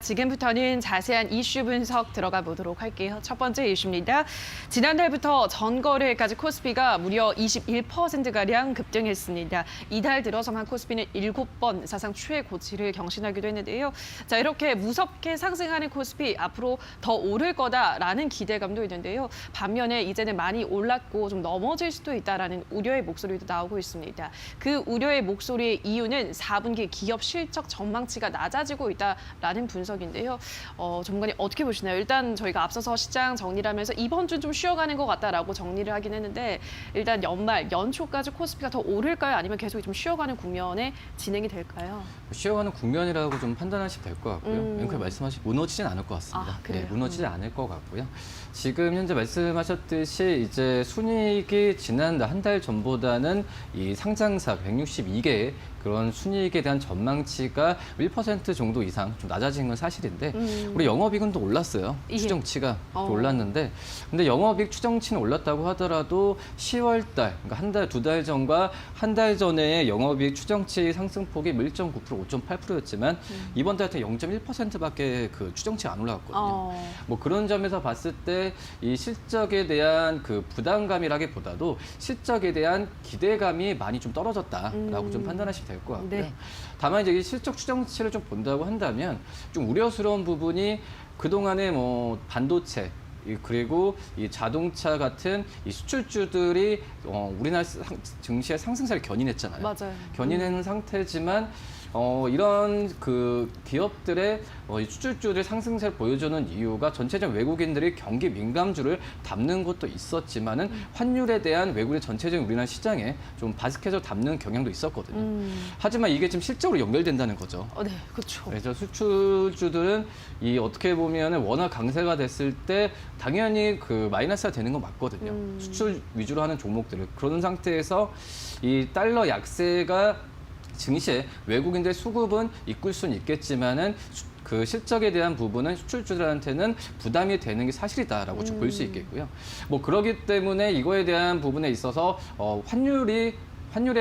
지금부터는 자세한 이슈 분석 들어가 보도록 할게요. 첫 번째 이슈입니다. 지난달부터 전거래일까지 코스피가 무려 21%가량 급등했습니다. 이달 들어서만 코스피는 7번 사상 최고치를 경신하기도 했는데요. 자, 이렇게 무섭게 상승하는 코스피 앞으로 더 오를 거다라는 기대감도 있는데요. 반면에 이제는 많이 올랐고 좀 넘어질 수도 있다라는 우려의 목소리도 나오고 있습니다. 그 우려의 목소리의 이유는 4분기 기업 실적 전망치가 낮아지고 있다라는 분석인데요. 전문가님 어떻게 보시나요? 일단 저희가 앞서서 시장 정리를 하면서 이번 주는 좀 쉬어가는 것 같다라고 정리를 하긴 했는데 일단 연말, 연초까지 코스피가 더 오를까요? 아니면 계속 좀 쉬어가는 국면에 진행이 될까요? 쉬어가는 국면이라고 좀 판단하시면 될 것 같고요. 앵커 말씀하신 무너지진 않을 것 같습니다. 그래요? 무너지지 않을 것 같고요. 지금 현재 말씀하셨듯이 이제 순이익이 지난 한 달 전보다는 이 상장사 162개의 그런 순이익에 대한 전망치가 1% 정도 이상 좀 낮아진 건 사실인데 우리 영업이익은 또 올랐어요. 예. 추정치가 또 올랐는데 근데 영업이익 추정치는 올랐다고 하더라도 10월 달, 그러니까 한 달, 두 달 전과 한 달 전에 영업이익 추정치 상승폭이 1.9%, 5.8%였지만 이번 달에 0.1%밖에 그 추정치가 안 올라갔거든요. 뭐 그런 점에서 봤을 때 이 실적에 대한 그 부담감이라기보다도 실적에 대한 기대감이 많이 좀 떨어졌다라고 좀 판단하시면 될 것 같고요. 네. 다만 이제 이 실적 추정치를 좀 본다고 한다면 좀 우려스러운 부분이 그동안에 뭐 반도체 그리고 이 자동차 같은 이 수출주들이 우리나라 증시의 상승세를 견인했잖아요. 맞아요. 견인하는 상태지만 이런 그 기업들의 이 수출주들 상승세를 보여주는 이유가 전체적인 외국인들이 경기 민감주를 담는 것도 있었지만은 환율에 대한 외국의 전체적인 우리나라 시장에 좀 바스켓을 담는 경향도 있었거든요. 하지만 이게 지금 실적으로 연결된다는 거죠. 네, 그렇죠. 그래서 수출주들은 이 어떻게 보면은 워낙 강세가 됐을 때 당연히 그 마이너스가 되는 건 맞거든요. 수출 위주로 하는 종목들을 그런 상태에서 이 달러 약세가 증시에 외국인들 수급은 이끌 수는 있겠지만은 그 실적에 대한 부분은 수출주들한테는 부담이 되는 게 사실이다라고 좀 볼 수 있겠고요. 뭐 그러기 때문에 이거에 대한 부분에 있어서 환율에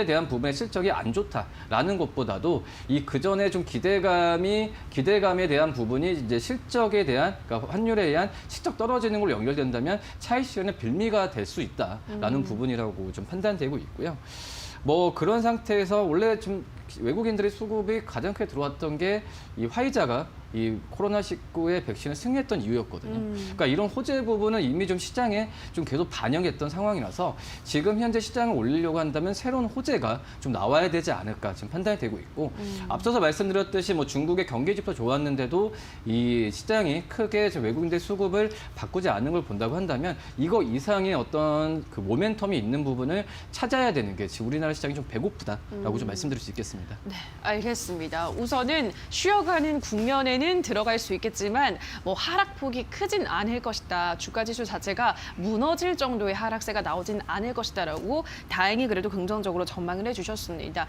대한 부분의 실적이 안 좋다라는 것보다도 이 그전에 좀 기대감에 대한 부분이 이제 실적에 대한 그러니까 환율에 의한 실적 떨어지는 걸로 연결된다면 차익 실현의 빌미가 될 수 있다라는 부분이라고 좀 판단되고 있고요. 뭐 그런 상태에서 원래 좀 외국인들의 수급이 가장 크게 들어왔던 게 이 화이자가 이 코로나19의 백신을 승인했던 이유였거든요. 그러니까 이런 호재 부분은 이미 좀 시장에 좀 계속 반영했던 상황이라서 지금 현재 시장을 올리려고 한다면 새로운 호재가 좀 나와야 되지 않을까 지금 판단이 되고 있고 앞서서 말씀드렸듯이 뭐 중국의 경기 지표 좋았는데도 이 시장이 크게 외국인들 수급을 바꾸지 않는 걸 본다고 한다면 이거 이상의 어떤 그 모멘텀이 있는 부분을 찾아야 되는 게 지금 우리나라 시장이 좀 배고프다라고 좀 말씀드릴 수 있겠습니다. 네, 알겠습니다. 우선은 쉬어가는 국면에는 들어갈 수 있겠지만 뭐 하락폭이 크진 않을 것이다. 주가지수 자체가 무너질 정도의 하락세가 나오진 않을 것이다라고 다행히 그래도 긍정적으로 전망을 해주셨습니다.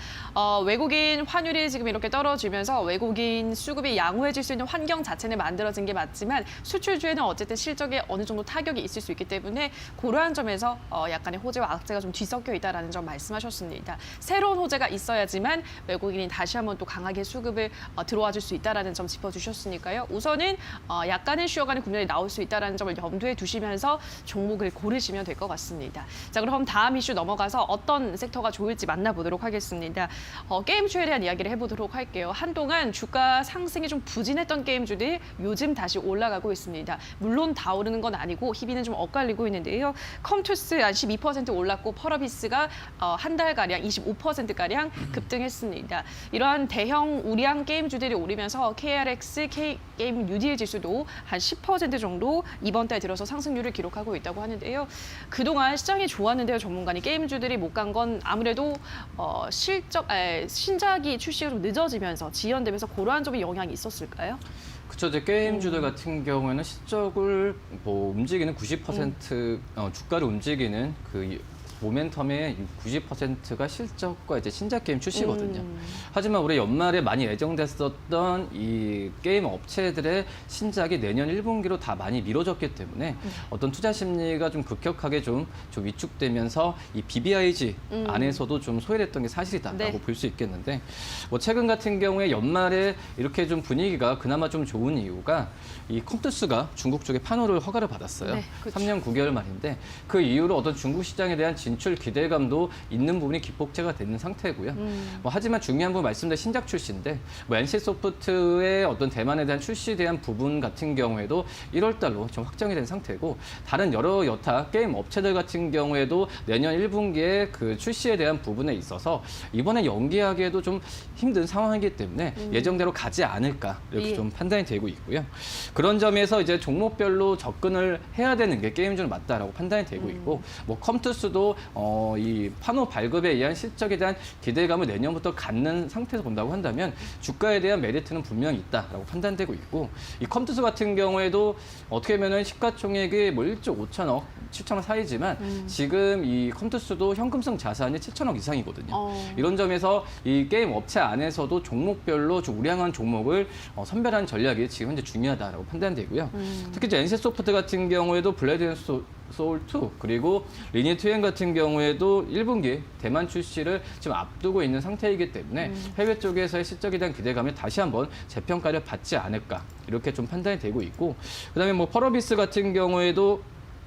외국인 환율이 지금 이렇게 떨어지면서 외국인 수급이 양호해질 수 있는 환경 자체는 만들어진 게 맞지만 수출주에는 어쨌든 실적에 어느 정도 타격이 있을 수 있기 때문에 그러한 점에서 약간의 호재와 악재가 좀 뒤섞여 있다라는 점 말씀하셨습니다. 새로운 호재가 있어야지만 외국인이 다시 한번 또 강하게 수급을 들어와 줄 수 있다라는 점 짚어주셨으니까요. 우선은 약간의 쉬어가는 국면이 나올 수 있다는 점을 염두에 두시면서 종목을 고르시면 될 것 같습니다. 자, 그럼 다음 이슈 넘어가서 어떤 섹터가 좋을지 만나보도록 하겠습니다. 게임주에 대한 이야기를 해보도록 할게요. 한동안 주가 상승이 좀 부진했던 게임주들이 요즘 다시 올라가고 있습니다. 물론 다 오르는 건 아니고 희비는 좀 엇갈리고 있는데요. 컴투스 한 12% 올랐고 펄어비스가 한 달가량 25%가량 급등했습니다. 이러한 대형 우량 게임주들이 오르면서 KRX, K게임 뉴딜 지수도 한 10% 정도 이번 달 들어서 상승률을 기록하고 있다고 하는데요. 그동안 시장이 좋았는데요, 전문가님. 게임주들이 못 간 건 아무래도 신작이 출시가 좀 늦어지면서 지연되면서 그러한 점이 영향이 있었을까요? 그렇죠. 이제 게임주들 같은 경우에는 실적을 뭐 움직이는 90% 주가를 움직이는 그 모멘텀의 90%가 실적과 이제 신작 게임 출시거든요. 하지만 올해 연말에 많이 예정됐었던 이 게임 업체들의 신작이 내년 1분기로 다 많이 미뤄졌기 때문에 어떤 투자 심리가 좀 급격하게 좀 위축되면서 이 BBIG 안에서도 좀 소외됐던 게 사실이다라고 네. 볼 수 있겠는데, 뭐 최근 같은 경우에 연말에 이렇게 좀 분위기가 그나마 좀 좋은 이유가 이 컴투스가 중국 쪽에 판호를 허가를 받았어요. 네, 그렇죠. 3년 9개월 만인데 그 이후로 어떤 중국 시장에 대한 진출 기대감도 있는 부분이 기폭제가 되는 상태고요. 뭐 하지만 중요한 부분 말씀드린 신작 출시인데, 뭐 NC소프트의 어떤 대만에 대한 출시에 대한 부분 같은 경우에도 1월 달로 좀 확정이 된 상태고, 다른 여러 여타 게임 업체들 같은 경우에도 내년 1분기에 그 출시에 대한 부분에 있어서 이번에 연기하기에도 좀 힘든 상황이기 때문에 예정대로 가지 않을까 이렇게 예. 좀 판단이 되고 있고요. 그런 점에서 이제 종목별로 접근을 해야 되는 게 게임주는 맞다라고 판단이 되고 있고, 뭐 컴투스도 이 판호 발급에 의한 실적에 대한 기대감을 내년부터 갖는 상태에서 본다고 한다면 주가에 대한 메리트는 분명히 있다라고 판단되고 있고, 이 컴투스 같은 경우에도 어떻게 보면은 시가총액이 뭐 1조 5천억, 7천억 사이지만 지금 이 컴투스도 현금성 자산이 7천억 이상이거든요. 이런 점에서 이 게임 업체 안에서도 종목별로 좀 우량한 종목을 선별하는 전략이 지금 현재 중요하다라고 판단되고요. 특히 이제 NC소프트 같은 경우에도 블레이드 앤 소울 2 그리고 리니트 투엔 같은 경우에도 1분기 대만 출시를 지금 앞두고 있는 상태이기 때문에 해외 쪽에서의 실적에 대한 기대감이 다시 한번 재평가를 받지 않을까 이렇게 좀 판단이 되고 있고, 그다음에 뭐 펄어비스 같은 경우에도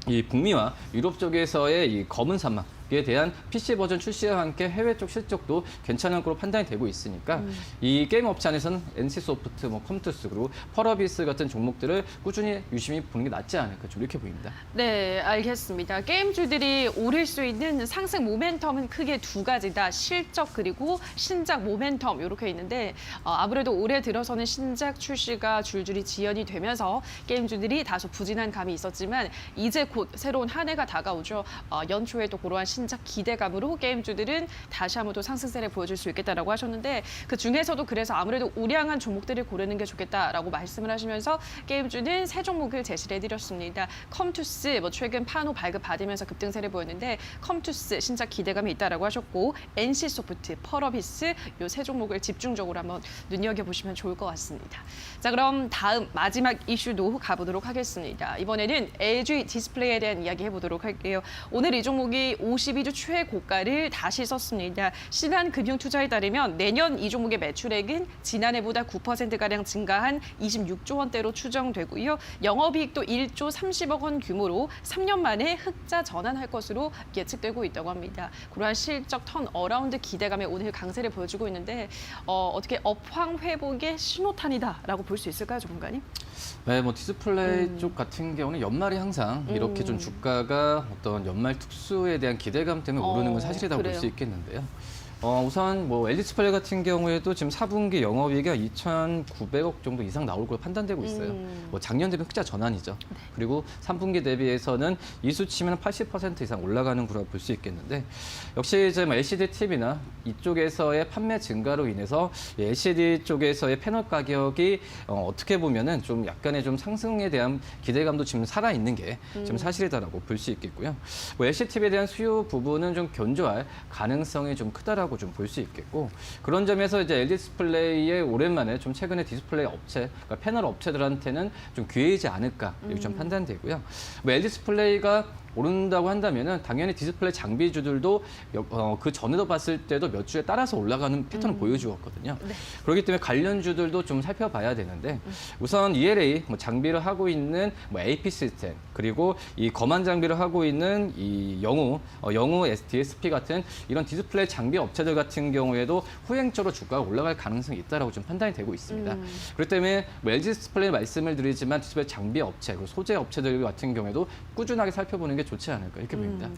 이 북미와 유럽 쪽에서의 이 검은 사막에 대한 PC 버전 출시와 함께 해외 쪽 실적도 괜찮은 걸로 판단이 되고 있으니까 이 게임 업체 안에서는 NC소프트, 뭐 컴투스 그리고 펄어비스 같은 종목들을 꾸준히 유심히 보는 게 낫지 않을까 좀 이렇게 보입니다. 네, 알겠습니다. 게임주들이 오를 수 있는 상승 모멘텀은 크게 두 가지다. 실적 그리고 신작 모멘텀 이렇게 있는데, 아무래도 올해 들어서는 신작 출시가 줄줄이 지연이 되면서 게임주들이 다소 부진한 감이 있었지만 이제 곧 새로운 한 해가 다가오죠. 연초에 또 그러한 신작 기대감으로 게임주들은 다시 한번 또 상승세를 보여줄 수 있겠다라고 하셨는데, 그 중에서도 그래서 아무래도 우량한 종목들을 고르는 게 좋겠다라고 말씀을 하시면서 게임주는 세 종목을 제시를 해드렸습니다. 컴투스 뭐 최근 판호 발급 받으면서 급등세를 보였는데 컴투스 신작 기대감이 있다라고 하셨고, NC소프트, 펄어비스 요 세 종목을 집중적으로 한번 눈여겨보시면 좋을 것 같습니다. 자, 그럼 다음 마지막 이슈도 가보도록 하겠습니다. 이번에는 LG 디스플레이에 대한 이야기 해보도록 할게요. 오늘 이 종목이 52주 최고가를 다시 썼습니다. 신한금융투자에 따르면 내년 이 종목의 매출액은 지난해보다 9%가량 증가한 26조 원대로 추정되고요. 영업이익도 1조 30억 원 규모로 3년 만에 흑자 전환할 것으로 예측되고 있다고 합니다. 그러한 실적 턴 어라운드 기대감에 오늘 강세를 보여주고 있는데, 어떻게 업황 회복의 신호탄이다라고 볼 수 있을까요, 전문가님? 네, 뭐 디스플레이 쪽 같은 경우는 연말이 항상 이렇게 좀 주가가 어떤 연말 특수에 대한 기대감 때문에 오르는 건 사실이라고 볼 그래요. 수 있겠는데요. 우선 뭐 LG 디스플레이 같은 경우에도 지금 4분기 영업이익이 2,900억 정도 이상 나올 걸로 판단되고 있어요. 뭐 작년 대비 흑자 전환이죠. 그리고 3분기 대비해서는 이 수치면 80% 이상 올라가는 거라고 볼 수 있겠는데, 역시 이제 뭐 LCD TV나 이쪽에서의 판매 증가로 인해서 LCD 쪽에서의 패널 가격이 어떻게 보면은 좀 약간의 좀 상승에 대한 기대감도 지금 살아 있는 게 지금 사실이다라고 볼 수 있겠고요. 뭐 LCD TV에 대한 수요 부분은 좀 견조할 가능성이 좀 크다라고 좀 볼 수 있겠고, 그런 점에서 이제 LG 디스플레이의 오랜만에 좀 최근에 디스플레이 업체, 그러니까 패널 업체들한테는 좀 기회이지 않을까 이렇게 좀 판단되고요. 뭐 LG 디스플레이가 오른다고 한다면은 당연히 디스플레이 장비주들도 그 전에도 봤을 때도 몇 주에 따라서 올라가는 패턴을 보여주었거든요. 네. 그렇기 때문에 관련주들도 좀 살펴봐야 되는데, 우선 ELA 뭐 장비를 하고 있는 뭐 AP 시스템, 그리고 이 검안 장비를 하고 있는 이 영우 STSP 같은 이런 디스플레이 장비 업체들 같은 경우에도 후행적으로 주가가 올라갈 가능성이 있다라고 좀 판단이 되고 있습니다. 그렇기 때문에 뭐 LG 디스플레이 말씀을 드리지만 디스플레이 장비 업체, 그리고 소재 업체들 같은 경우에도 꾸준하게 살펴보는 게 좋지 않을까 이렇게 보입니다.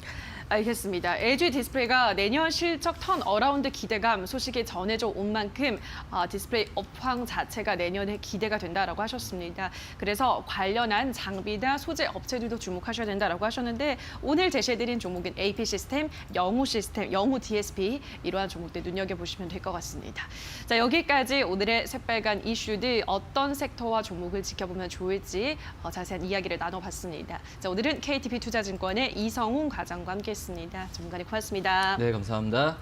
알겠습니다. LG 디스플레이가 내년 실적 턴 어라운드 기대감 소식이 전해져 온 만큼 디스플레이 업황 자체가 내년에 기대가 된다라고 하셨습니다. 그래서 관련한 장비나 소재 업체들도 주목하셔야 된다라고 하셨는데, 오늘 제시해드린 종목은 AP 시스템, 영우 DSP 이러한 종목들 눈여겨보시면 될 것 같습니다. 자, 여기까지 오늘의 새빨간 이슈들 어떤 섹터와 종목을 지켜보면 좋을지 자세한 이야기를 나눠봤습니다. 자, 오늘은 KTP 투자증권 증권의 이성훈 과장과 함께했습니다. 전문가님 고맙습니다. 네, 감사합니다.